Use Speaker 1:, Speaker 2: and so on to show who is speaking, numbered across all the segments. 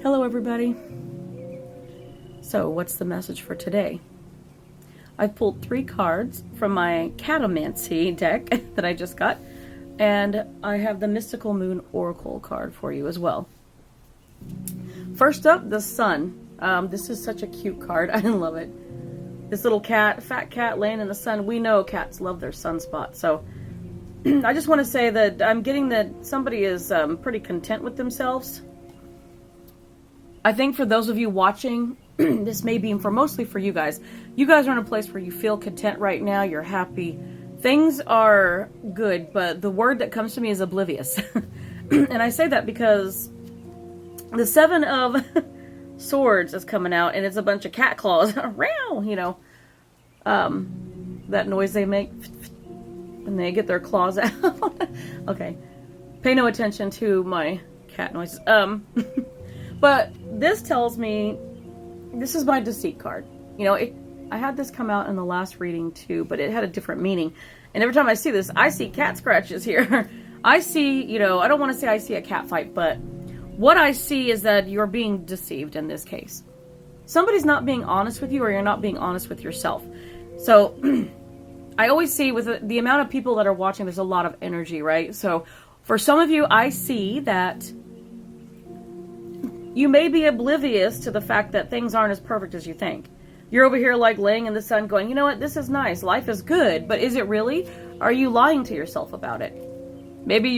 Speaker 1: Hello everybody. So what's the message for today? I've pulled 3 cards from my Catamancy deck that I just got, and I have the Mystical Moon Oracle card for you as well. First up, the Sun. This is such a cute card. I love it. This little cat, fat cat laying in the sun. We know cats love their sunspot, so I just want to say that I'm getting that somebody is pretty content with themselves. I think for those of you watching, this may be mostly for you guys. You guys are in a place where you feel content right now. You're happy. Things are good, but the word that comes to me is oblivious. And I say that because the 7 of Swords is coming out, and it's a bunch of cat claws. You know, that noise they make when they get their claws out. Okay. Pay no attention to my cat noises. But this tells me, this is my deceit card. You know, I had this come out in the last reading too, but it had a different meaning. And every time I see this, I see cat scratches here. I see, you know, I don't want to say I see a cat fight, but what I see is that you're being deceived in this case. Somebody's not being honest with you, or you're not being honest with yourself. So I always see with the amount of people that are watching, there's a lot of energy, right? So for some of you, I see that you may be oblivious to the fact that things aren't as perfect as you think. You're over here like laying in the sun going, you know what, this is nice, life is good, but is it really? Are you lying to yourself about it? Maybe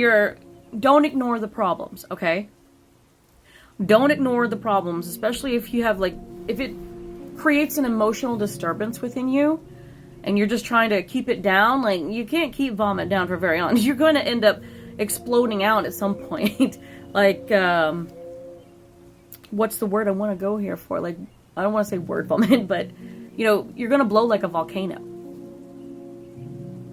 Speaker 1: don't ignore the problems, okay? Don't ignore the problems, especially if you have if it creates an emotional disturbance within you and you're just trying to keep it down. Like, you can't keep vomit down for very long. You're going to end up exploding out at some point. What's the word I want to go here for? I don't want to say word vomit, but, you know, you're going to blow like a volcano.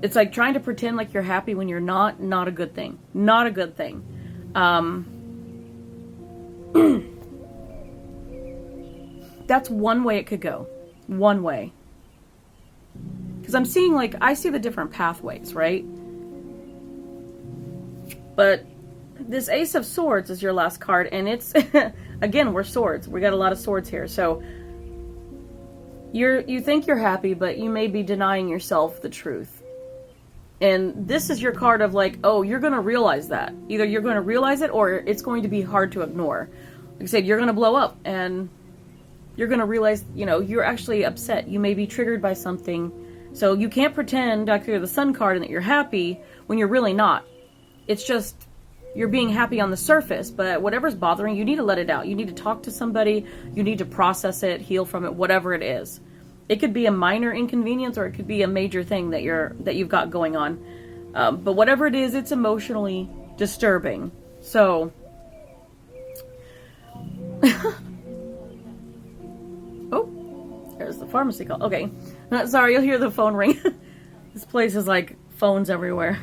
Speaker 1: It's like trying to pretend like you're happy when you're not a good thing. Not a good thing. That's one way it could go. One way. Because I'm seeing, I see the different pathways, right? But this Ace of Swords is your last card, and it's, again, we're swords. We got a lot of swords here. So you think you're happy, but you may be denying yourself the truth. And this is your card of oh, you're going to realize that. Either you're going to realize it, or it's going to be hard to ignore. Like I said, you're going to blow up, and you're going to realize, you know, you're actually upset. You may be triggered by something. So you can't pretend like you're the Sun card and that you're happy when you're really not. It's just, you're being happy on the surface, but whatever's bothering you, you need to let it out. You need to talk to somebody. You need to process it, heal from it, whatever it is. It could be a minor inconvenience, or it could be a major thing that you've got going on. But whatever it is, it's emotionally disturbing. So, oh, there's the pharmacy call. Okay, sorry, you'll hear the phone ring. This place is like phones everywhere.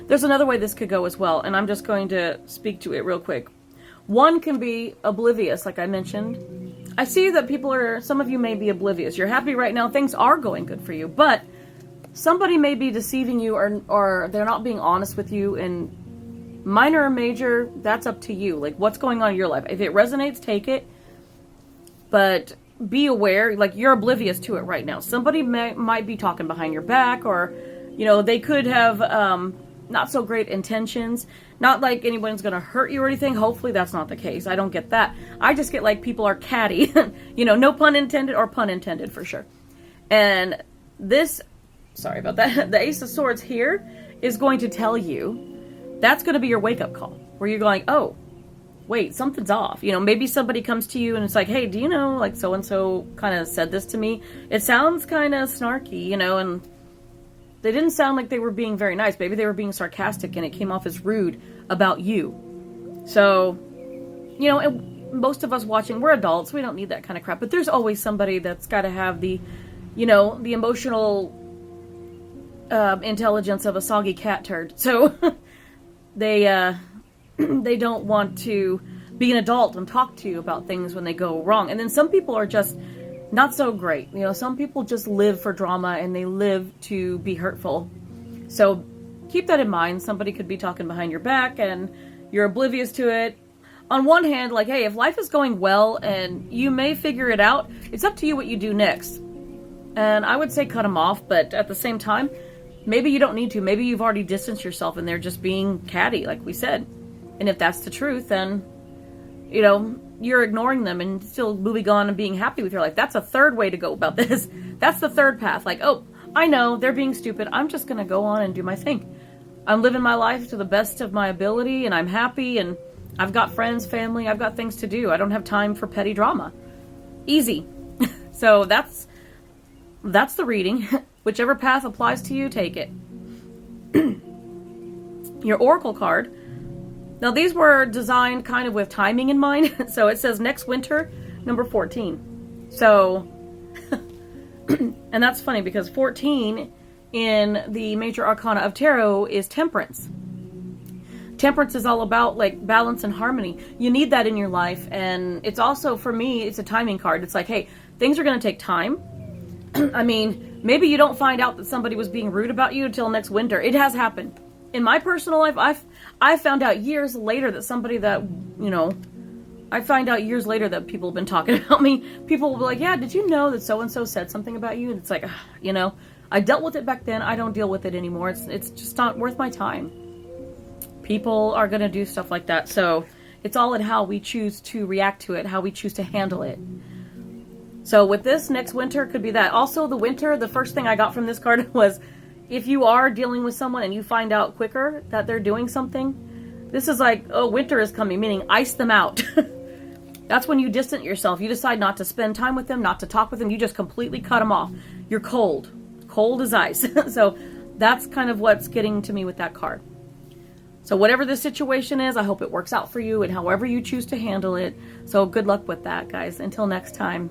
Speaker 1: There's another way this could go as well, and I'm just going to speak to it real quick. One can be oblivious, like I mentioned. I see that some of you may be oblivious. You're happy right now, things are going good for you, but somebody may be deceiving you, or they're not being honest with you, and minor or major, that's up to you. What's going on in your life. If it resonates, take it, but be aware, you're oblivious to it right now. Somebody might be talking behind your back, or, you know, they could have not so great intentions. Not like anyone's going to hurt you or anything. Hopefully that's not the case. I don't get that. I just get people are catty. You know, no pun intended, or pun intended for sure. And this, sorry about that, the Ace of Swords here is going to tell you, that's going to be your wake-up call. Where you're going, oh, wait, something's off. You know, maybe somebody comes to you and it's like, hey, do you know, so-and-so kind of said this to me. It sounds kind of snarky, you know, and they didn't sound like they were being very nice. Maybe they were being sarcastic and it came off as rude about you. So, you know, and most of us watching, we're adults. We don't need that kind of crap. But there's always somebody that's got to have the, you know, the emotional intelligence of a soggy cat turd. So they don't want to be an adult and talk to you about things when they go wrong. And then some people are just not so great. You know, some people just live for drama and they live to be hurtful. So keep that in mind. Somebody could be talking behind your back and, you're oblivious to it. On one hand, like, hey, if life is going well and you may figure it out, it's up to you what you do next. And I would say cut them off, but at the same time, maybe you don't need to. Maybe you've already distanced yourself and they're just being catty, like we said. And if that's the truth, then, you know, you're ignoring them and still moving on and being happy with your life. That's a third way to go about this. That's the third path. Like, oh, I know they're being stupid. I'm just going to go on and do my thing. I'm living my life to the best of my ability and I'm happy and I've got friends, family, I've got things to do. I don't have time for petty drama. Easy. So that's the reading. Whichever path applies to you, take it. Your oracle card. Now these were designed kind of with timing in mind. So it says next winter, number 14. So, and that's funny because 14 in the major arcana of tarot is temperance. Temperance is all about like balance and harmony. You need that in your life. And it's also, for me, it's a timing card. It's like, hey, things are going to take time. I mean, maybe you don't find out that somebody was being rude about you until next winter. It has happened. In my personal life, I found out years later that somebody that, you know, I find out years later that people have been talking about me. People will be like, yeah, did you know that so-and-so said something about you? And it's like, you know, I dealt with it back then. I don't deal with it anymore. It's just not worth my time. People are going to do stuff like that. So it's all in how we choose to react to it, how we choose to handle it. So with this, next winter could be that. Also, the winter, the first thing I got from this card was if you are dealing with someone and you find out quicker that they're doing something, this is like, oh, winter is coming, meaning ice them out. That's when you distance yourself. You decide not to spend time with them, not to talk with them. You just completely cut them off. You're cold. Cold as ice. So that's kind of what's getting to me with that card. So whatever the situation is, I hope it works out for you and however you choose to handle it. So good luck with that, guys. Until next time.